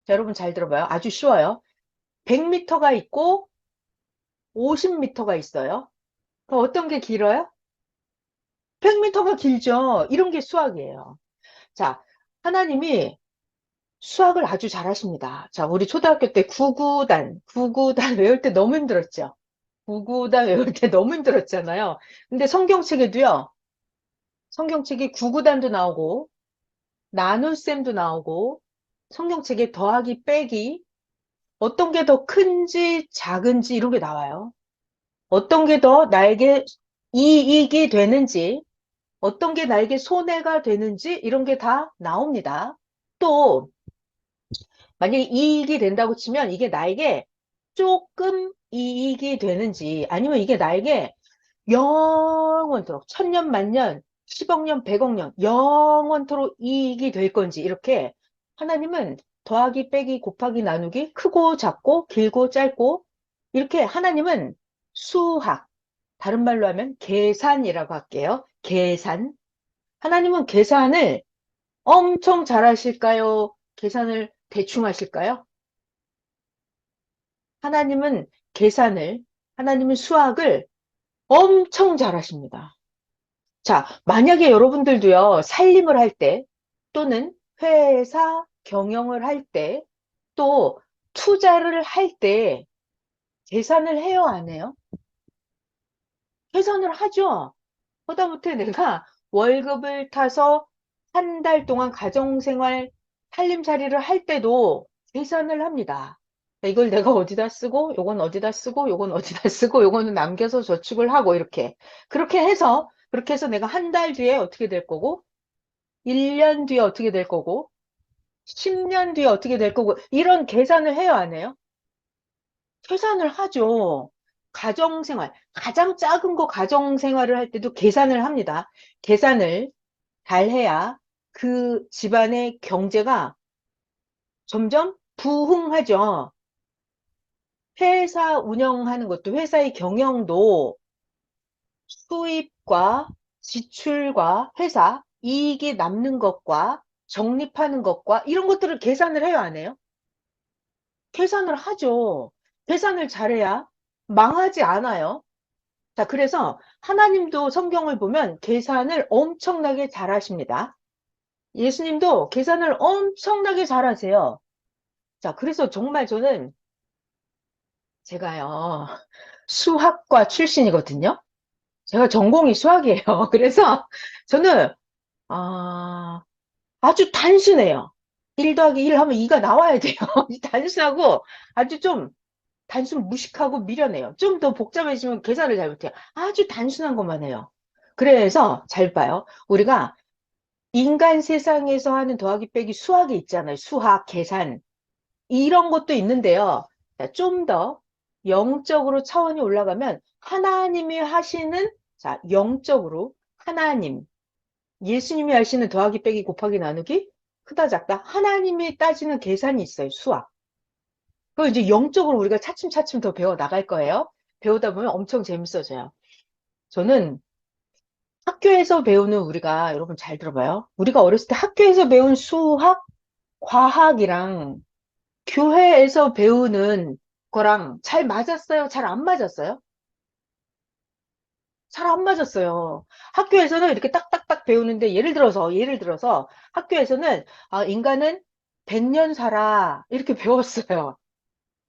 자, 여러분 잘 들어봐요. 아주 쉬워요. 100m가 있고 50m가 있어요. 그럼 어떤 게 길어요? 100m가 길죠. 이런 게 수학이에요. 자, 하나님이 수학을 아주 잘하십니다. 자, 우리 초등학교 때 구구단 외울 때 너무 힘들었죠. 구구단 외울 때 너무 힘들었잖아요. 근데 성경책에도요, 성경책에 구구단도 나오고, 나눗셈도 나오고, 성경책에 더하기 빼기, 어떤 게 더 큰지 작은지 이런 게 나와요. 어떤 게 더 나에게 이익이 되는지, 어떤 게 나에게 손해가 되는지 이런 게 다 나옵니다. 또 만약에 이익이 된다고 치면 이게 나에게 조금 이익이 되는지 아니면 이게 나에게 영원토록 천년 만년 10억 년 100억 년 영원토록 이익이 될 건지 이렇게 하나님은 더하기 빼기 곱하기 나누기 크고 작고 길고 짧고 이렇게 하나님은 수학 다른 말로 하면 계산이라고 할게요. 계산 하나님은 계산을 엄청 잘하실까요? 계산을 대충 하실까요? 하나님은 계산을, 하나님은 수학을 엄청 잘하십니다. 자, 만약에 여러분들도요, 살림을 할 때, 또는 회사 경영을 할 때, 또 투자를 할 때, 계산을 해요, 안 해요? 계산을 하죠. 하다못해 내가 월급을 타서 한 달 동안 가정생활 살림살이를 할 때도 계산을 합니다. 이걸 내가 어디다 쓰고, 요건 어디다 쓰고, 요건 어디다 쓰고, 요거는 남겨서 저축을 하고, 이렇게. 그렇게 해서 내가 한 달 뒤에 어떻게 될 거고, 1년 뒤에 어떻게 될 거고, 10년 뒤에 어떻게 될 거고, 이런 계산을 해요, 안 해요? 계산을 하죠. 가정생활, 가장 작은 거 가정생활을 할 때도 계산을 합니다. 계산을 잘 해야 그 집안의 경제가 점점 부흥하죠. 회사 운영하는 것도 회사의 경영도 수입과 지출과 회사 이익이 남는 것과 적립하는 것과 이런 것들을 계산을 해요, 안 해요? 계산을 하죠. 계산을 잘해야 망하지 않아요. 자, 그래서 하나님도 성경을 보면 계산을 엄청나게 잘하십니다. 예수님도 계산을 엄청나게 잘하세요. 자, 그래서 정말 저는 제가요, 수학과 출신이거든요. 제가 전공이 수학이에요. 그래서 저는, 아, 아주 단순해요. 1 더하기 1 하면 2가 나와야 돼요. 단순하고 아주 좀 단순 무식하고 미련해요. 좀 더 복잡해지면 계산을 잘 못해요. 아주 단순한 것만 해요. 그래서 잘 봐요. 우리가 인간 세상에서 하는 더하기 빼기 수학이 있잖아요. 수학, 계산. 이런 것도 있는데요. 좀 더 영적으로 차원이 올라가면 하나님이 하시는 자, 영적으로 하나님, 예수님이 하시는 더하기 빼기 곱하기 나누기 크다 작다 하나님이 따지는 계산이 있어요. 수학. 그걸 이제 영적으로 우리가 차츰차츰 더 배워 나갈 거예요. 배우다 보면 엄청 재밌어져요. 저는 학교에서 배우는 우리가 여러분 잘 들어봐요. 우리가 어렸을 때 학교에서 배운 수학, 과학이랑 교회에서 배우는 거랑 잘 맞았어요? 잘 안 맞았어요? 잘 안 맞았어요. 학교에서는 이렇게 딱딱딱 배우는데 예를 들어서 학교에서는 아, 인간은 100년 살아 이렇게 배웠어요.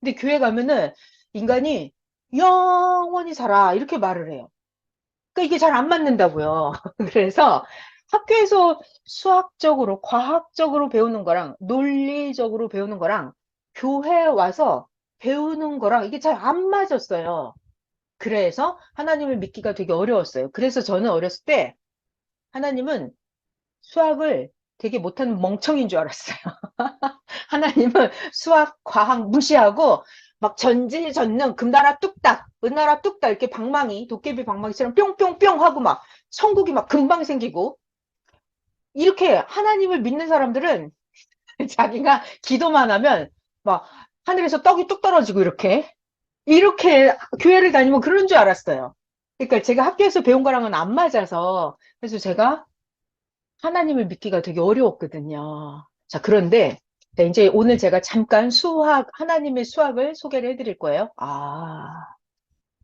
근데 교회 가면은 인간이 영원히 살아 이렇게 말을 해요. 그러니까 이게 잘 안 맞는다고요. 그래서 학교에서 수학적으로, 과학적으로 배우는 거랑 논리적으로 배우는 거랑 교회에 와서 배우는 거랑 이게 잘 안 맞았어요. 그래서 하나님을 믿기가 되게 어려웠어요. 그래서 저는 어렸을 때 하나님은 수학을 되게 못하는 멍청인 줄 알았어요. 하나님은 수학, 과학 무시하고 막 전지전능, 금나라 뚝딱, 은나라 뚝딱 이렇게 방망이, 도깨비 방망이처럼 뿅뿅뿅 하고 막 천국이 막 금방 생기고 이렇게 하나님을 믿는 사람들은 자기가 기도만 하면 막 하늘에서 떡이 뚝 떨어지고 이렇게 교회를 다니면 그런 줄 알았어요. 그러니까 제가 학교에서 배운 거랑은 안 맞아서 그래서 제가 하나님을 믿기가 되게 어려웠거든요. 자, 그런데 자, 이제 오늘 제가 잠깐 하나님의 수학을 소개를 해드릴 거예요.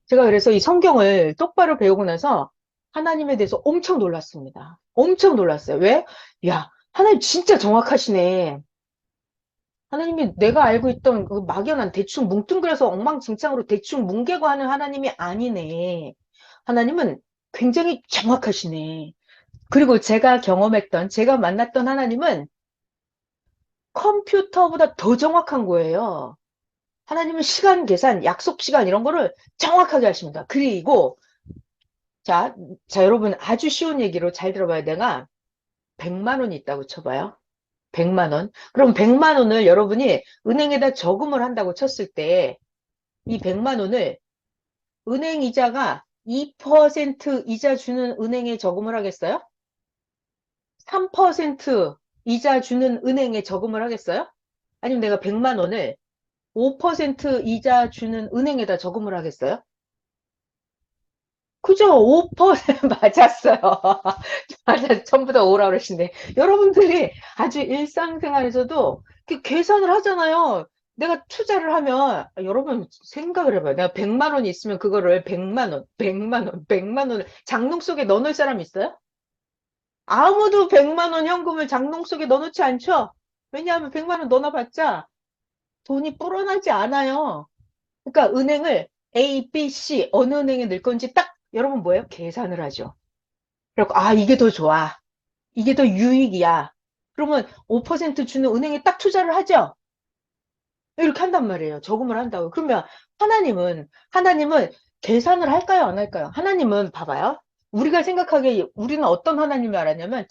제가 그래서 이 성경을 똑바로 배우고 나서 하나님에 대해서 엄청 놀랐습니다. 엄청 놀랐어요. 왜? 야, 하나님 진짜 정확하시네. 하나님이 내가 알고 있던 그 막연한 대충 뭉뚱그려서 엉망진창으로 대충 뭉개고 하는 하나님이 아니네. 하나님은 굉장히 정확하시네. 그리고 제가 만났던 하나님은 컴퓨터보다 더 정확한 거예요. 하나님은 시간 계산, 약속 시간 이런 거를 정확하게 하십니다. 그리고 자, 여러분 아주 쉬운 얘기로 잘 들어봐야 되나? 100만 원이 있다고 쳐봐요. 100만 원. 그럼 100만 원을 여러분이 은행에다 저금을 한다고 쳤을 때 이 100만 원을 은행 이자가 2% 이자 주는 은행에 저금을 하겠어요? 3% 이자 주는 은행에 저금을 하겠어요? 아니면 내가 100만 원을 5% 이자 주는 은행에다 저금을 하겠어요? 그죠? 5% 맞았어요. 맞아, 전부 다 오라 그러시네. 여러분들이 아주 일상생활에서도 계산을 하잖아요. 내가 투자를 하면, 여러분 생각을 해봐요. 내가 100만 원이 있으면 그거를 100만 원, 100만 원, 100만 원을 장롱 속에 넣어놓을 사람 있어요? 아무도 100만 원 현금을 장롱 속에 넣어놓지 않죠? 왜냐하면 100만 원 넣어놔봤자 돈이 불어나지 않아요. 그러니까 은행을 A, B, C 어느 은행에 넣을 건지 딱 여러분 뭐예요? 계산을 하죠. 그리고 이게 더 좋아. 이게 더 유익이야. 그러면 5% 주는 은행에 딱 투자를 하죠. 이렇게 한단 말이에요. 저금을 한다고. 그러면 하나님은 계산을 할까요? 안 할까요? 하나님은 봐봐요. 우리가 생각하기에 우리는 어떤 하나님을 알았냐면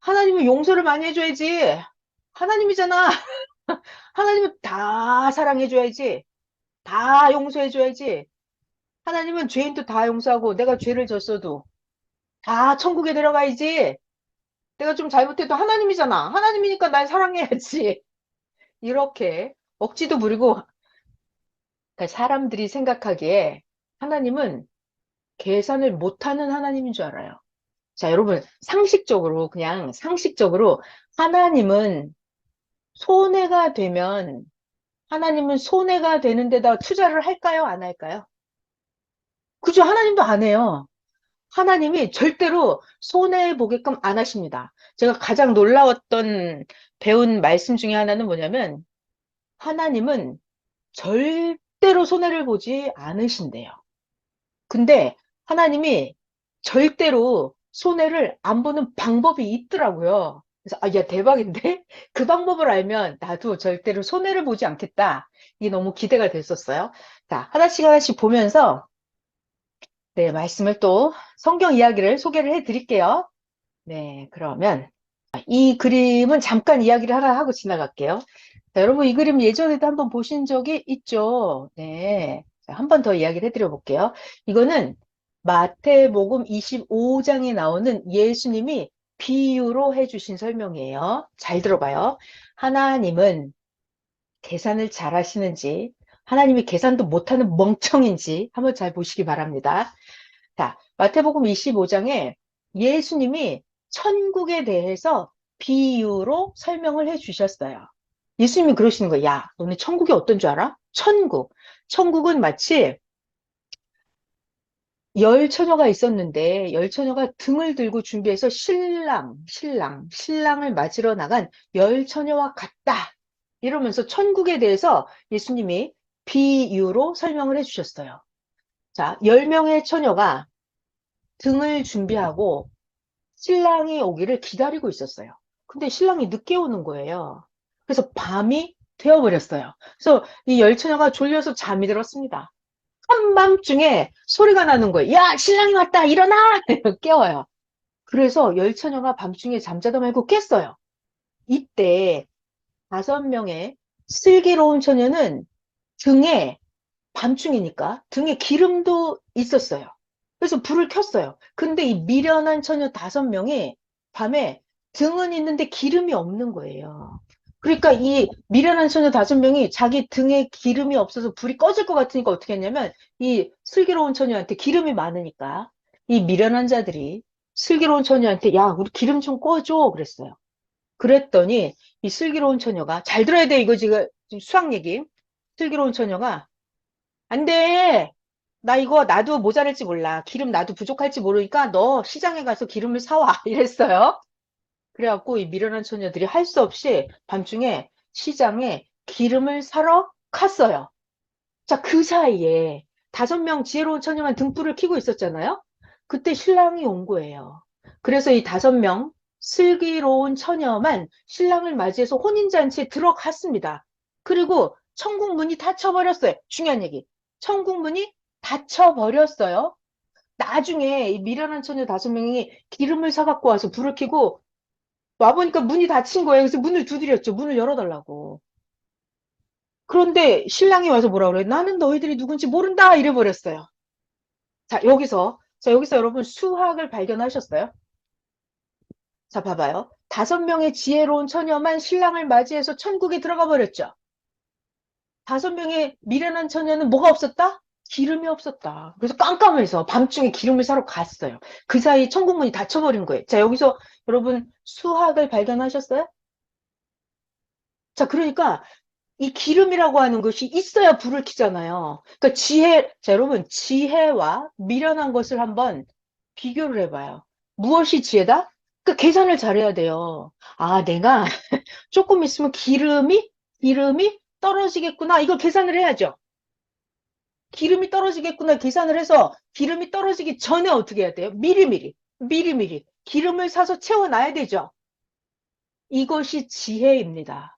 하나님은 용서를 많이 해줘야지. 하나님이잖아. 하나님은 다 사랑해줘야지. 다 용서해줘야지. 하나님은 죄인도 다 용서하고 내가 죄를 졌어도 다 천국에 들어가야지. 내가 좀 잘못해도 하나님이잖아. 하나님이니까 날 사랑해야지. 이렇게 억지도 부리고 그러니까 사람들이 생각하기에 하나님은 계산을 못하는 하나님인 줄 알아요. 자, 여러분 그냥 상식적으로 하나님은 손해가 되면 하나님은 손해가 되는 데다 투자를 할까요? 안 할까요? 그죠? 하나님도 안 해요. 하나님이 절대로 손해보게끔 안 하십니다. 제가 가장 놀라웠던 배운 말씀 중에 하나는 뭐냐면 하나님은 절대로 손해를 보지 않으신대요. 근데 하나님이 절대로 손해를 안 보는 방법이 있더라고요. 그래서 야, 대박인데? 그 방법을 알면 나도 절대로 손해를 보지 않겠다. 이게 너무 기대가 됐었어요. 자, 하나씩 하나씩 보면서 네, 말씀을 또 성경 이야기를 소개를 해 드릴게요. 네, 그러면 이 그림은 잠깐 이야기를 하나 하고 지나갈게요. 자, 여러분 이 그림 예전에도 한번 보신 적이 있죠? 네. 한 번 더 이야기를 해드려 볼게요. 이거는 마태복음 25장에 나오는 예수님이 비유로 해주신 설명이에요. 잘 들어봐요. 하나님은 계산을 잘 하시는지, 하나님이 계산도 못하는 멍청인지 한번 잘 보시기 바랍니다. 자, 마태복음 25장에 예수님이 천국에 대해서 비유로 설명을 해 주셨어요. 예수님이 그러시는 거예요. 야, 너네 천국이 어떤 줄 알아? 천국. 천국은 마치 열 처녀가 있었는데 열 처녀가 등을 들고 준비해서 신랑을 맞으러 나간 열 처녀와 같다. 이러면서 천국에 대해서 예수님이 비유로 설명을 해 주셨어요. 자, 10명의 처녀가 등을 준비하고 신랑이 오기를 기다리고 있었어요. 근데 신랑이 늦게 오는 거예요. 그래서 밤이 되어버렸어요. 그래서 이 열처녀가 졸려서 잠이 들었습니다. 한밤중에 소리가 나는 거예요. 야, 신랑이 왔다! 일어나! 깨워요. 그래서 열처녀가 밤중에 잠자다 말고 깼어요. 이때 5명의 슬기로운 처녀는 등에 밤중이니까 등에 기름도 있었어요. 그래서 불을 켰어요. 근데 이 미련한 처녀 5명이 밤에 등은 있는데 기름이 없는 거예요. 그러니까 이 미련한 처녀 5명이 자기 등에 기름이 없어서 불이 꺼질 것 같으니까 어떻게 했냐면 이 슬기로운 처녀한테 기름이 많으니까 이 미련한 자들이 슬기로운 처녀한테 야, 우리 기름 좀 꺼줘 그랬어요. 그랬더니 이 슬기로운 처녀가, 잘 들어야 돼, 이거 지금 수학 얘기. 슬기로운 처녀가, 안 돼! 나 이거 나도 모자랄지 몰라. 기름 나도 부족할지 모르니까 너 시장에 가서 기름을 사와. 이랬어요. 그래갖고 이 미련한 처녀들이 할 수 없이 밤중에 시장에 기름을 사러 갔어요. 자, 그 사이에 5명 지혜로운 처녀만 등불을 켜고 있었잖아요. 그때 신랑이 온 거예요. 그래서 이 5명 슬기로운 처녀만 신랑을 맞이해서 혼인잔치에 들어갔습니다. 그리고 천국 문이 닫혀버렸어요. 중요한 얘기. 천국 문이 닫혀버렸어요. 나중에 이 미련한 처녀 5명이 기름을 사갖고 와서 불을 켜고 와보니까 문이 닫힌 거예요. 그래서 문을 두드렸죠. 문을 열어달라고. 그런데 신랑이 와서 뭐라 그래요? 나는 너희들이 누군지 모른다! 이래버렸어요. 자, 여기서 여러분 수학을 발견하셨어요? 자, 봐봐요. 5명의 지혜로운 처녀만 신랑을 맞이해서 천국에 들어가 버렸죠. 5명의 미련한 처녀는 뭐가 없었다? 기름이 없었다. 그래서 깜깜해서 밤중에 기름을 사러 갔어요. 그 사이 천국문이 닫혀버린 거예요. 자, 여기서 여러분 수학을 발견하셨어요? 자, 그러니까 이 기름이라고 하는 것이 있어야 불을 켜잖아요. 그러니까 자, 여러분, 지혜와 미련한 것을 한번 비교를 해봐요. 무엇이 지혜다? 그 계산을 잘해야 돼요. 아, 내가 조금 있으면 기름이 떨어지겠구나. 이걸 계산을 해야죠. 기름이 떨어지겠구나 계산을 해서 기름이 떨어지기 전에 어떻게 해야 돼요? 미리미리 기름을 사서 채워놔야 되죠. 이것이 지혜입니다.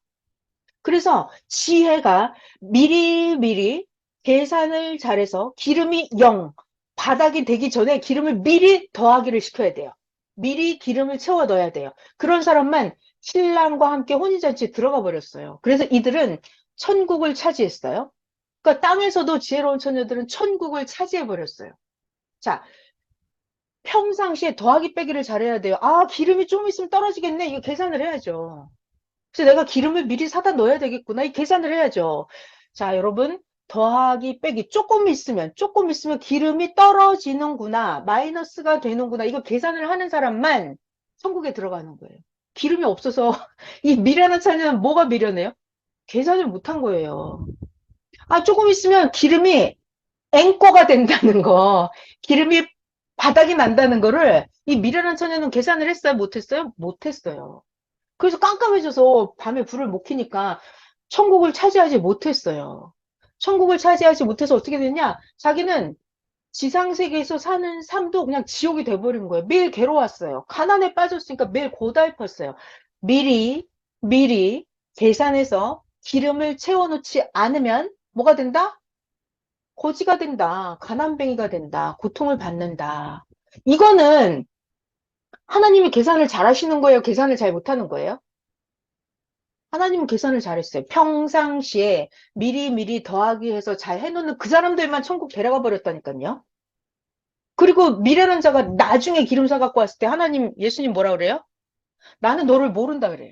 그래서 지혜가 미리미리 계산을 잘해서 기름이 0, 바닥이 되기 전에 기름을 미리 더하기를 시켜야 돼요. 미리 기름을 채워 넣어야 돼요. 그런 사람만 신랑과 함께 혼인잔치에 들어가 버렸어요. 그래서 이들은 천국을 차지했어요. 그러니까 땅에서도 지혜로운 처녀들은 천국을 차지해 버렸어요. 자, 평상시에 더하기 빼기를 잘해야 돼요. 아, 기름이 좀 있으면 떨어지겠네. 이거 계산을 해야죠. 그래서 내가 기름을 미리 사다 넣어야 되겠구나. 이 계산을 해야죠. 자, 여러분, 더하기 빼기 조금 있으면 기름이 떨어지는구나. 마이너스가 되는구나. 이거 계산을 하는 사람만 천국에 들어가는 거예요. 기름이 없어서 이 미련한 자는 뭐가 미련해요? 계산을 못한 거예요. 아, 조금 있으면 기름이 앵꼬가 된다는 거, 기름이 바닥이 난다는 거를 이 미련한 처녀는 계산을 했어요? 못했어요? 못했어요. 그래서 깜깜해져서 밤에 불을 못 켜니까 천국을 차지하지 못했어요. 천국을 차지하지 못해서 어떻게 됐냐? 자기는 지상세계에서 사는 삶도 그냥 지옥이 돼버린 거예요. 매일 괴로웠어요. 가난에 빠졌으니까 매일 고달팠어요. 미리 계산해서 기름을 채워놓지 않으면 뭐가 된다? 거지가 된다. 가난뱅이가 된다. 고통을 받는다. 이거는 하나님이 계산을 잘 하시는 거예요? 계산을 잘 못하는 거예요? 하나님은 계산을 잘했어요. 평상시에 미리 더하기 해서 잘 해놓는 그 사람들만 천국 데려가 버렸다니까요. 그리고 미련한 자가 나중에 기름 사 갖고 왔을 때 예수님 뭐라 그래요? 나는 너를 모른다 그래요.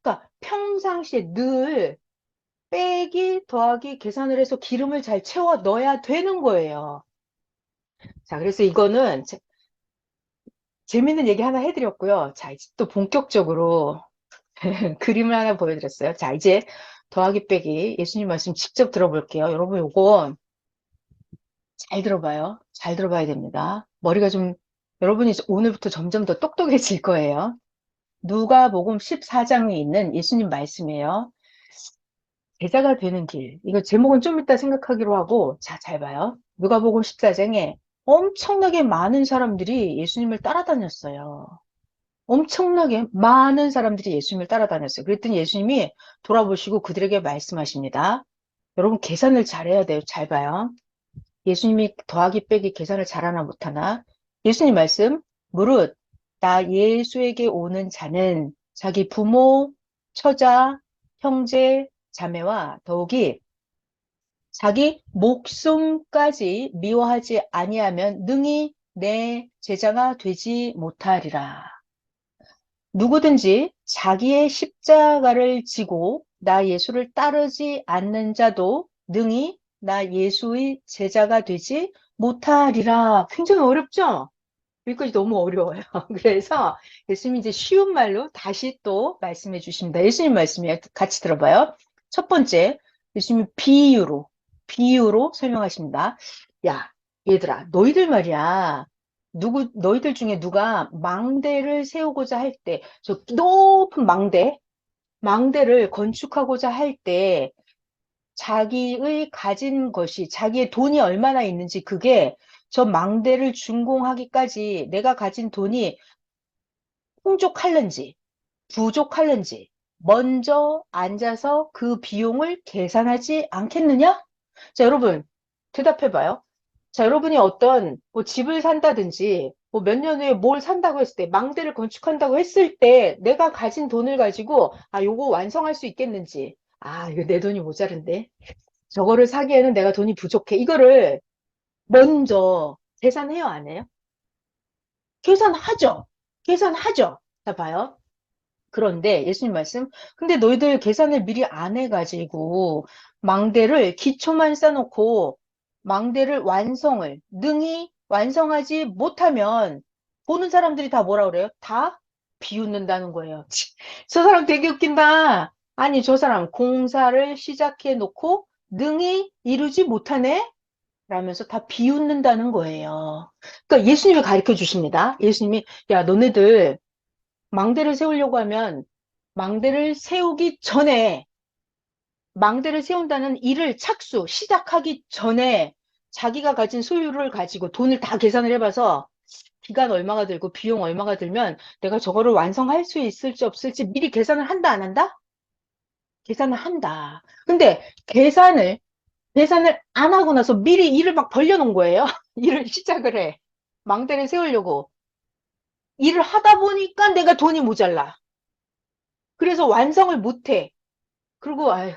그러니까 평상시에 늘 빼기 더하기 계산을 해서 기름을 잘 채워 넣어야 되는 거예요. 자, 그래서 이거는 재밌는 얘기 하나 해드렸고요. 자, 이제 또 본격적으로 그림을 하나 보여드렸어요. 자, 이제 더하기 빼기 예수님 말씀 직접 들어볼게요. 여러분 요거 잘 들어봐요. 잘 들어봐야 됩니다. 머리가 좀 여러분이 오늘부터 점점 더 똑똑해질 거예요. 누가복음 14장에 있는 예수님 말씀이에요. 제자가 되는 길. 이거 제목은 좀 이따 생각하기로 하고 자, 잘 봐요. 누가복음 14장에 엄청나게 많은 사람들이 예수님을 따라다녔어요. 엄청나게 많은 사람들이 예수님을 따라다녔어요. 그랬더니 예수님이 돌아보시고 그들에게 말씀하십니다. 여러분 계산을 잘해야 돼요. 잘 봐요. 예수님이 더하기 빼기 계산을 잘하나 못하나? 예수님 말씀, 무릇 나 예수에게 오는 자는 자기 부모, 처자, 형제, 자매와 더욱이 자기 목숨까지 미워하지 아니하면 능히 내 제자가 되지 못하리라. 누구든지 자기의 십자가를 지고 나 예수를 따르지 않는 자도 능히 나 예수의 제자가 되지 못하리라. 굉장히 어렵죠? 여기까지 너무 어려워요. 그래서 예수님이 이제 쉬운 말로 다시 또 말씀해 주십니다. 예수님 말씀이에요. 같이 들어봐요. 첫 번째, 예수님이 비유로 설명하십니다. 야, 얘들아, 너희들 말이야. 너희들 중에 누가 망대를 세우고자 할 때, 저 높은 망대를 건축하고자 할 때, 자기의 가진 것이, 자기의 돈이 얼마나 있는지 그게 저 망대를 준공하기까지 내가 가진 돈이 풍족할는지, 부족할는지, 먼저 앉아서 그 비용을 계산하지 않겠느냐? 자, 여러분, 대답해봐요. 자, 여러분이 어떤 뭐 집을 산다든지, 뭐 몇 년 후에 뭘 산다고 했을 때, 망대를 건축한다고 했을 때, 내가 가진 돈을 가지고, 아, 요거 완성할 수 있겠는지, 아, 이거 내 돈이 모자른데. 저거를 사기에는 내가 돈이 부족해. 이거를 먼저 계산해요, 안 해요? 계산하죠. 계산하죠. 자, 봐요. 그런데 예수님 말씀, 근데 너희들 계산을 미리 안 해가지고 망대를 기초만 쌓아놓고 망대를 능히 완성하지 못하면 보는 사람들이 다 뭐라 그래요? 다 비웃는다는 거예요. 저 사람 되게 웃긴다. 아니, 저 사람 공사를 시작해 놓고 능히 이루지 못하네? 라면서 다 비웃는다는 거예요. 그러니까 예수님이 가르쳐 주십니다. 예수님이, 야, 너네들 망대를 세우려고 하면 망대를 세우기 전에 망대를 세운다는 일을 시작하기 전에 자기가 가진 소유를 가지고 돈을 다 계산을 해봐서 기간 얼마가 들고 비용 얼마가 들면 내가 저거를 완성할 수 있을지 없을지 미리 계산을 한다, 안 한다? 계산을 한다. 근데 계산을 안 하고 나서 미리 일을 막 벌려놓은 거예요. 일을 시작을 해. 망대를 세우려고. 일을 하다 보니까 내가 돈이 모자라. 그래서 완성을 못 해. 그리고, 아휴,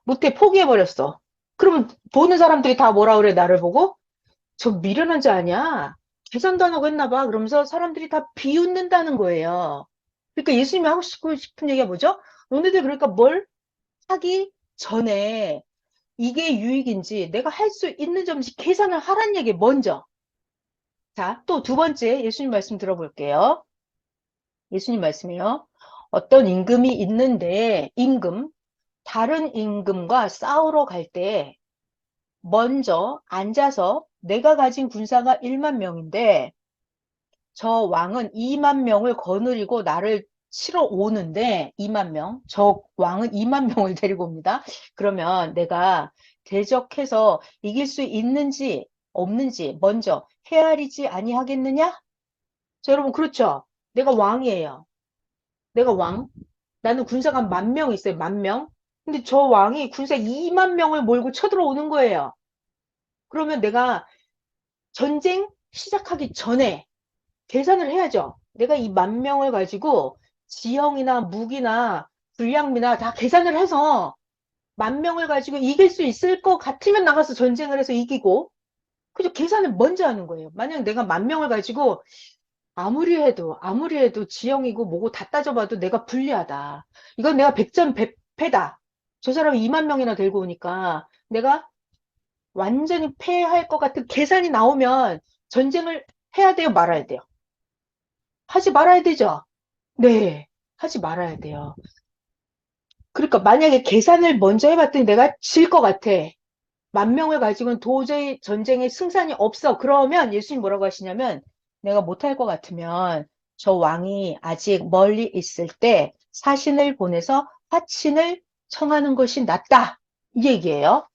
못해, 포기해버렸어. 그러면 보는 사람들이 다 뭐라 그래, 나를 보고? 저 미련한 자 아니야? 계산도 안 하고 했나 봐. 그러면서 사람들이 다 비웃는다는 거예요. 그러니까 예수님이 하고 싶은 얘기가 뭐죠? 너네들 그러니까 뭘 하기 전에 이게 유익인지 내가 할 수 있는 점인지 계산을 하란 얘기 먼저. 자, 또 두 번째 예수님 말씀 들어볼게요. 예수님 말씀이요. 어떤 임금이 있는데 다른 임금과 싸우러 갈 때 먼저 앉아서 내가 가진 군사가 1만 명인데 저 왕은 2만 명을 거느리고 나를 치러 오는데 2만 명, 저 왕은 2만 명을 데리고 옵니다. 그러면 내가 대적해서 이길 수 있는지 없는지 먼저 헤아리지 아니하겠느냐? 자, 여러분 그렇죠? 내가 왕이에요. 내가 왕. 나는 군사가 10,000명 있어요. 10,000명. 근데 저 왕이 군사 2만 명을 몰고 쳐들어오는 거예요. 그러면 내가 전쟁 시작하기 전에 계산을 해야죠. 내가 이 10,000명을 가지고 지형이나 무기나 불량미나 다 계산을 해서 10,000명을 가지고 이길 수 있을 것 같으면 나가서 전쟁을 해서 이기고, 그죠? 계산을 먼저 하는 거예요. 만약 내가 10,000명을 가지고 아무리 해도 지형이고 뭐고 다 따져봐도 내가 불리하다. 이건 내가 백전백패다. 저 사람이 2만 명이나 들고 오니까 내가 완전히 패할 것 같은 계산이 나오면 전쟁을 해야 돼요, 말아야 돼요? 하지 말아야 되죠? 네, 하지 말아야 돼요. 그러니까 만약에 계산을 먼저 해봤더니 내가 질 것 같아. 10,000명을 가지고는 도저히 전쟁에 승산이 없어. 그러면 예수님 뭐라고 하시냐면 내가 못할 것 같으면 저 왕이 아직 멀리 있을 때 사신을 보내서 화친을 청하는 것이 낫다. 이 얘기예요.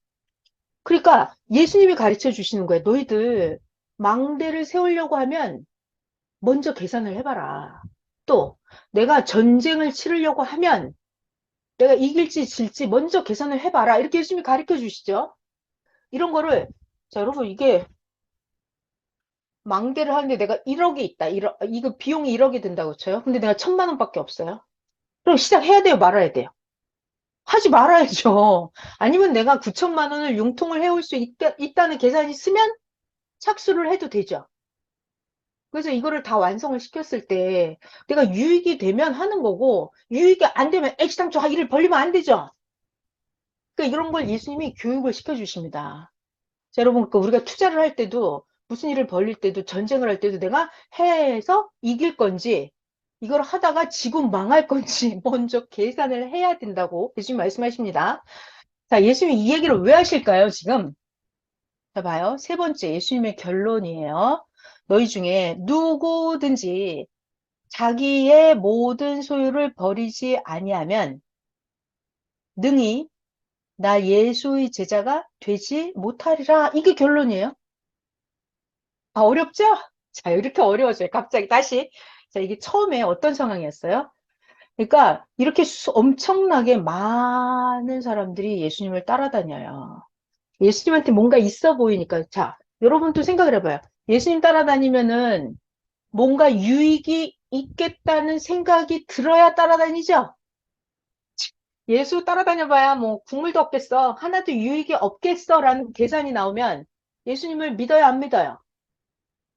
그러니까 예수님이 가르쳐 주시는 거예요. 너희들 망대를 세우려고 하면 먼저 계산을 해봐라. 또 내가 전쟁을 치르려고 하면 내가 이길지 질지 먼저 계산을 해봐라. 이렇게 예수님이 가르쳐 주시죠. 이런 거를 자 여러분 이게 망대를 하는데 내가 1억이 있다. 이거 비용이 1억이 든다고 쳐요. 근데 내가 1,000만 원밖에 없어요. 그럼 시작해야 돼요? 말아야 돼요? 하지 말아야죠. 아니면 내가 9천만 원을 융통을 해올 수 있다는 계산이 있으면 착수를 해도 되죠. 그래서 이거를 다 완성을 시켰을 때 내가 유익이 되면 하는 거고 유익이 안 되면 애시당초 일을 벌리면 안 되죠. 그러니까 이런 걸 예수님이 교육을 시켜주십니다. 자, 여러분, 우리가 투자를 할 때도 무슨 일을 벌릴 때도 전쟁을 할 때도 내가 해서 이길 건지 이걸 하다가 지구 망할 건지 먼저 계산을 해야 된다고 예수님 말씀하십니다. 자, 예수님이 이 얘기를 왜 하실까요, 지금? 자, 봐요. 세 번째, 예수님의 결론이에요. 너희 중에 누구든지 자기의 모든 소유를 버리지 아니하면 능히 나 예수의 제자가 되지 못하리라. 이게 결론이에요. 아, 어렵죠? 자, 이렇게 어려워져요. 갑자기 다시. 자, 이게 처음에 어떤 상황이었어요? 그러니까 이렇게 엄청나게 많은 사람들이 예수님을 따라다녀요. 예수님한테 뭔가 있어 보이니까. 자, 여러분도 생각을 해봐요. 예수님 따라다니면은 뭔가 유익이 있겠다는 생각이 들어야 따라다니죠? 예수 따라다녀봐야 뭐 국물도 없겠어. 하나도 유익이 없겠어라는 계산이 나오면 예수님을 믿어요, 안 믿어요?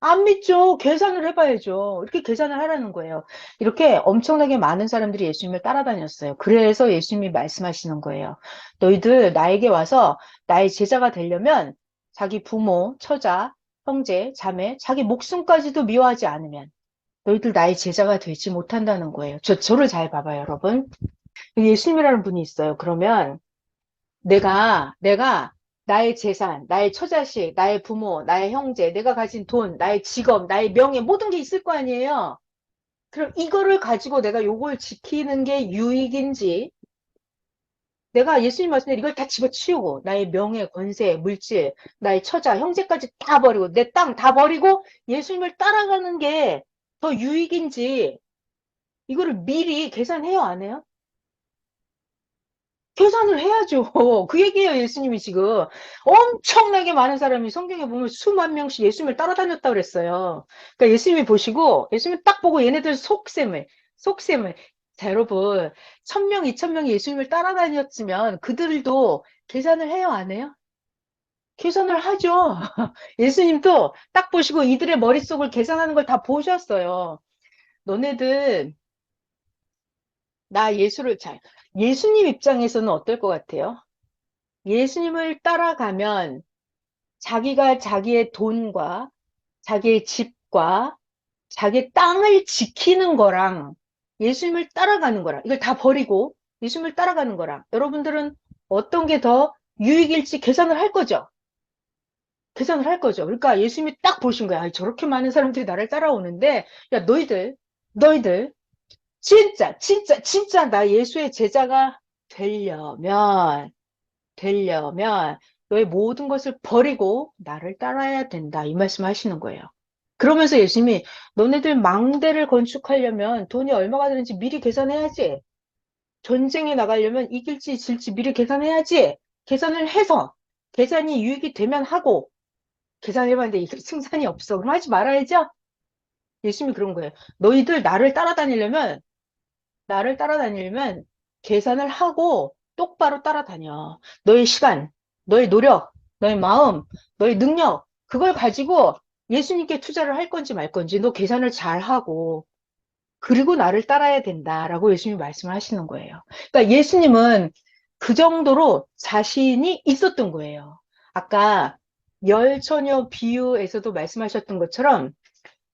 안 믿죠. 계산을 해봐야죠. 이렇게 계산을 하라는 거예요. 이렇게 엄청나게 많은 사람들이 예수님을 따라다녔어요. 그래서 예수님이 말씀하시는 거예요. 너희들 나에게 와서 나의 제자가 되려면 자기 부모, 처자, 형제, 자매, 자기 목숨까지도 미워하지 않으면 너희들 나의 제자가 되지 못한다는 거예요. 저를 잘 봐봐요, 여러분. 예수님이라는 분이 있어요. 그러면 내가 나의 재산, 나의 처자식, 나의 부모, 나의 형제, 내가 가진 돈, 나의 직업, 나의 명예, 모든 게 있을 거 아니에요? 그럼 이거를 가지고 내가 요걸 지키는 게 유익인지, 내가 예수님 말씀대로 이걸 다 집어치우고, 나의 명예, 권세, 물질, 나의 처자, 형제까지 다 버리고, 내 땅 다 버리고, 예수님을 따라가는 게 더 유익인지, 이거를 미리 계산해요, 안 해요? 계산을 해야죠. 그 얘기예요, 예수님이 지금. 엄청나게 많은 사람이 성경에 보면 수만 명씩 예수님을 따라다녔다 그랬어요. 그러니까 예수님이 보시고, 예수님이 딱 보고 얘네들 속셈을. 자, 여러분, 1,000명, 2,000명이 예수님을 따라다녔으면 그들도 계산을 해요, 안 해요? 계산을 하죠. 예수님도 딱 보시고 이들의 머릿속을 계산하는 걸 다 보셨어요. 너네들, 자, 예수님 입장에서는 어떨 것 같아요? 예수님을 따라가면 자기가 자기의 돈과 자기의 집과 자기 땅을 지키는 거랑 예수님을 따라가는 거랑 이걸 다 버리고 예수님을 따라가는 거랑 여러분들은 어떤 게 더 유익일지 계산을 할 거죠. 계산을 할 거죠. 그러니까 예수님이 딱 보신 거야. 저렇게 많은 사람들이 나를 따라오는데 야 너희들 진짜 나 예수의 제자가 되려면 너의 모든 것을 버리고 나를 따라야 된다. 이 말씀 하시는 거예요. 그러면서 예수님이 너네들 망대를 건축하려면 돈이 얼마가 드는지 미리 계산해야지. 전쟁에 나가려면 이길지 질지 미리 계산해야지. 계산을 해서 계산이 유익이 되면 하고 계산해봤는데 이게 승산이 없어. 그럼 하지 말아야죠. 예수님이 그런 거예요. 너희들 나를 따라다니려면 계산을 하고 똑바로 따라다녀. 너의 시간, 너의 노력, 너의 마음, 너의 능력, 그걸 가지고 예수님께 투자를 할 건지 말 건지 너 계산을 잘 하고 그리고 나를 따라야 된다라고 예수님이 말씀을 하시는 거예요. 그러니까 예수님은 그 정도로 자신이 있었던 거예요. 아까 열처녀 비유에서도 말씀하셨던 것처럼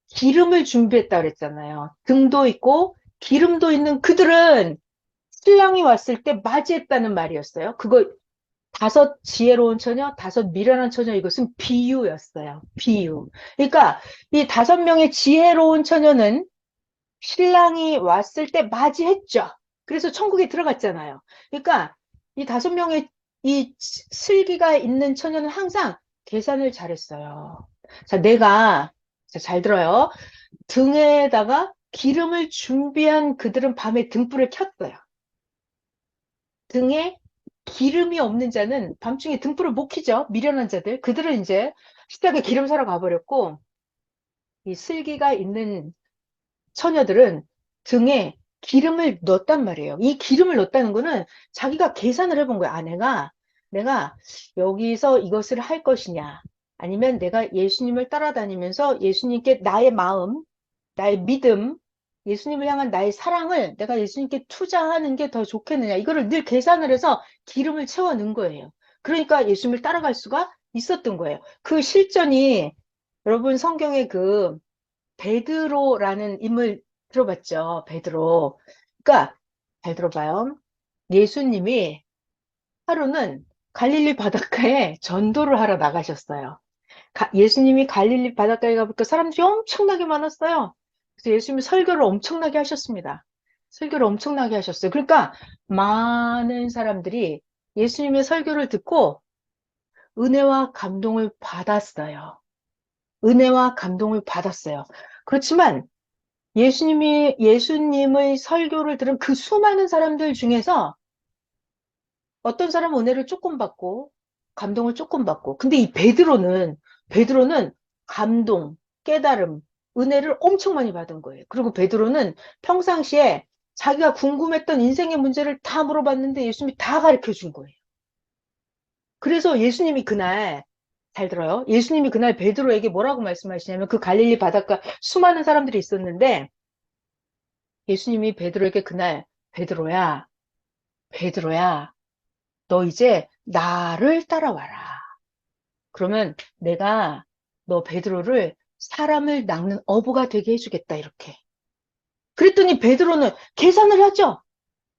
기름을 준비했다 그랬잖아요. 등도 있고 기름도 있는 그들은 신랑이 왔을 때 맞이했다는 말이었어요. 그거 다섯 지혜로운 처녀, 다섯 미련한 처녀 이것은 비유였어요. 비유. 그러니까 이 5명의 지혜로운 처녀는 신랑이 왔을 때 맞이했죠. 그래서 천국에 들어갔잖아요. 그러니까 이 5명의 이 슬기가 있는 처녀는 항상 계산을 잘했어요. 자, 자, 잘 들어요. 등에다가 기름을 준비한 그들은 밤에 등불을 켰어요. 등에 기름이 없는 자는 밤중에 등불을 못 켜죠. 미련한 자들. 그들은 이제 시댁에 기름 사러 가버렸고, 이 슬기가 있는 처녀들은 등에 기름을 넣었단 말이에요. 이 기름을 넣었다는 거는 자기가 계산을 해본 거야. 아, 내가 여기서 이것을 할 것이냐. 아니면 내가 예수님을 따라다니면서 예수님께 나의 마음, 나의 믿음, 예수님을 향한 나의 사랑을 내가 예수님께 투자하는 게 더 좋겠느냐. 이거를 늘 계산을 해서 기름을 채워 넣은 거예요. 그러니까 예수님을 따라갈 수가 있었던 거예요. 그 실전이 여러분 성경에 그 베드로라는 인물 들어봤죠? 베드로. 그러니까 잘 들어봐요. 예수님이 하루는 갈릴리 바닷가에 전도를 하러 나가셨어요. 예수님이 갈릴리 바닷가에 가보니까 사람들이 엄청나게 많았어요. 그래서 예수님이 설교를 엄청나게 하셨습니다. 설교를 엄청나게 하셨어요. 그러니까 많은 사람들이 예수님의 설교를 듣고 은혜와 감동을 받았어요. 은혜와 감동을 받았어요. 그렇지만 예수님의 설교를 들은 그 수많은 사람들 중에서 어떤 사람은 은혜를 조금 받고, 감동을 조금 받고. 근데 이 베드로는 감동, 깨달음, 은혜를 엄청 많이 받은 거예요. 그리고 베드로는 평상시에 자기가 궁금했던 인생의 문제를 다 물어봤는데 예수님이 다 가르쳐 준 거예요. 그래서 예수님이 그날, 잘 들어요. 예수님이 그날 베드로에게 뭐라고 말씀하시냐면 그 갈릴리 바닷가 수많은 사람들이 있었는데 예수님이 베드로에게 그날 베드로야, 베드로야, 너 이제 나를 따라와라. 그러면 내가 너 베드로를 사람을 낚는 어부가 되게 해주겠다, 이렇게. 그랬더니 베드로는 계산을 하죠.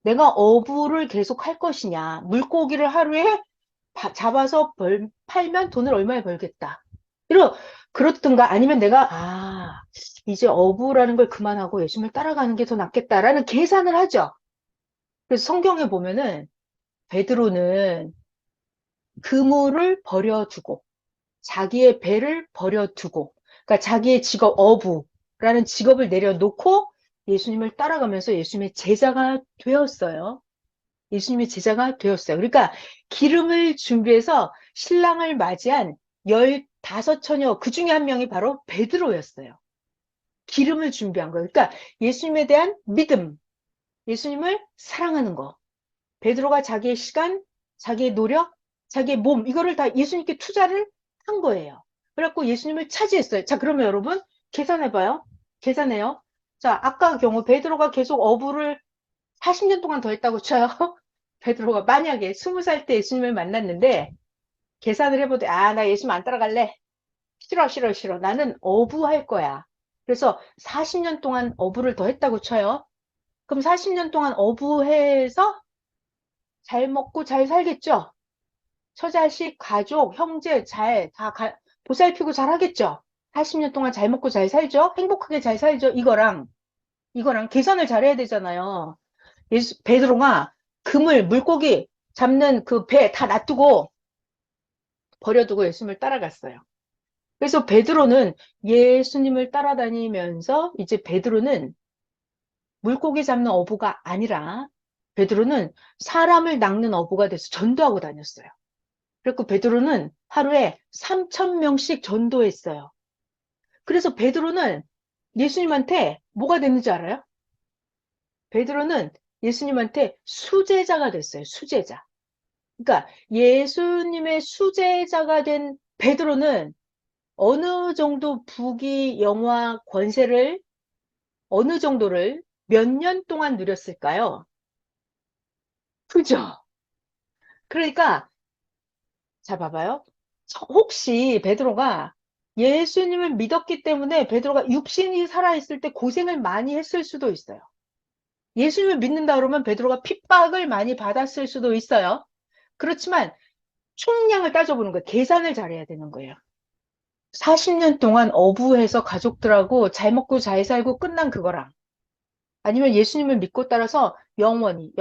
내가 어부를 계속 할 것이냐. 물고기를 하루에 잡아서 팔면 돈을 얼마에 벌겠다. 그렇든가 아니면 이제 어부라는 걸 그만하고 예수님을 따라가는 게 더 낫겠다라는 계산을 하죠. 그래서 성경에 보면은 베드로는 그물을 버려두고 자기의 배를 버려두고 그러니까 자기의 직업 어부라는 직업을 내려놓고 예수님을 따라가면서 예수님의 제자가 되었어요. 예수님의 제자가 되었어요. 그러니까 기름을 준비해서 신랑을 맞이한 15처녀 그 중에 한 명이 바로 베드로였어요. 기름을 준비한 거예요. 그러니까 예수님에 대한 믿음, 예수님을 사랑하는 거. 베드로가 자기의 시간, 자기의 노력, 자기의 몸, 이거를 다 예수님께 투자를 한 거예요. 그래갖고 예수님을 차지했어요. 자, 그러면 여러분, 계산해봐요. 계산해요. 자, 아까 경우 베드로가 계속 어부를 40년 동안 더 했다고 쳐요. 베드로가 만약에 20살 때 예수님을 만났는데, 계산을 해보되, 나 예수님 안 따라갈래. 싫어, 싫어, 싫어. 나는 어부할 거야. 그래서 40년 동안 어부를 더 했다고 쳐요. 그럼 40년 동안 어부해서 잘 먹고 잘 살겠죠? 처자식, 가족, 형제 보살피고 잘 하겠죠? 40년 동안 잘 먹고 잘 살죠? 행복하게 잘 살죠? 이거랑 계산을 잘 해야 되잖아요. 베드로가 물고기 잡는 그 배 다 놔두고 버려두고 예수님을 따라갔어요. 그래서 베드로는 예수님을 따라다니면서 이제 베드로는 물고기 잡는 어부가 아니라 베드로는 사람을 낚는 어부가 돼서 전도하고 다녔어요. 그리고 베드로는 하루에 3,000명씩 전도했어요. 그래서 베드로는 예수님한테 뭐가 됐는지 알아요? 베드로는 예수님한테 수제자가 됐어요. 수제자. 그러니까 예수님의 수제자가 된 베드로는 어느 정도 부귀, 영화, 권세를 어느 정도를 몇 년 동안 누렸을까요? 그죠? 그러니까 자, 봐봐요. 혹시 베드로가 예수님을 믿었기 때문에 베드로가 육신이 살아있을 때 고생을 많이 했을 수도 있어요. 예수님을 믿는다 그러면 베드로가 핍박을 많이 받았을 수도 있어요. 그렇지만 총량을 따져보는 거예요. 계산을 잘해야 되는 거예요. 40년 동안 어부해서 가족들하고 잘 먹고 잘 살고 끝난 그거랑 아니면 예수님을 믿고 따라서 영원히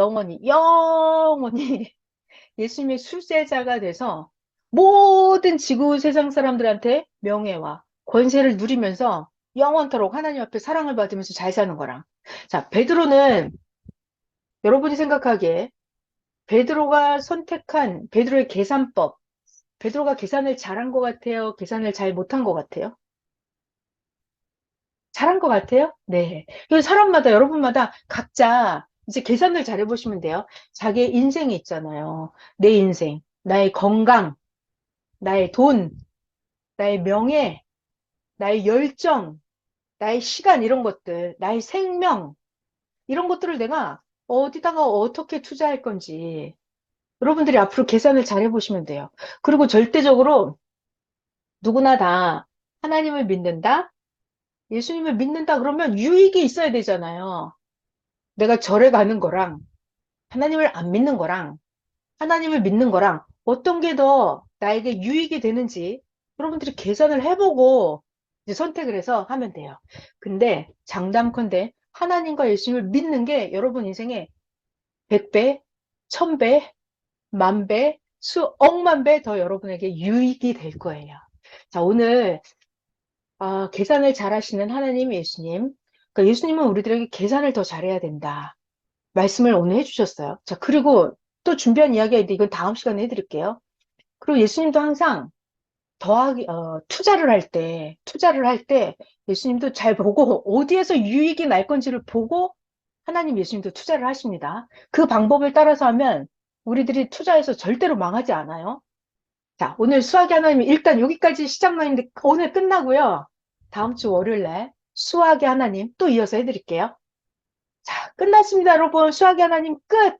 예수님의 수제자가 돼서 모든 지구 세상 사람들한테 명예와 권세를 누리면서 영원토록 하나님 앞에 사랑을 받으면서 잘 사는 거랑. 자, 베드로는 여러분이 생각하기에 베드로가 선택한 베드로의 계산법, 베드로가 계산을 잘한 것 같아요? 계산을 잘 못한 것 같아요? 잘한 것 같아요? 네. 그래서 사람마다, 여러분마다 각자 이제 계산을 잘 해보시면 돼요. 자기의 인생이 있잖아요. 내 인생, 나의 건강, 나의 돈, 나의 명예, 나의 열정, 나의 시간 이런 것들, 나의 생명 이런 것들을 내가 어디다가 어떻게 투자할 건지 여러분들이 앞으로 계산을 잘 해보시면 돼요. 그리고 절대적으로 누구나 다 하나님을 믿는다? 예수님을 믿는다 그러면 유익이 있어야 되잖아요. 내가 절에 가는 거랑 하나님을 안 믿는 거랑 하나님을 믿는 거랑 어떤 게 더 나에게 유익이 되는지 여러분들이 계산을 해보고 이제 선택을 해서 하면 돼요. 근데 장담컨대 하나님과 예수님을 믿는 게 여러분 인생에 100배, 1000배, 만배, 수억만 배 더 여러분에게 유익이 될 거예요. 자, 오늘 계산을 잘 하시는 하나님 예수님. 그러니까 예수님은 우리들에게 계산을 더 잘해야 된다. 말씀을 오늘 해주셨어요. 자, 그리고 또 준비한 이야기가 있는데 이건 다음 시간에 해드릴게요. 그리고 예수님도 항상 투자를 할 때 예수님도 잘 보고 어디에서 유익이 날 건지를 보고 하나님 예수님도 투자를 하십니다. 그 방법을 따라서 하면 우리들이 투자해서 절대로 망하지 않아요. 자, 오늘 수학의 하나님 일단 여기까지 시작만인데 오늘 끝나고요. 다음 주 월요일 날 수학의 하나님 또 이어서 해드릴게요. 자, 끝났습니다, 여러분. 수학의 하나님 끝!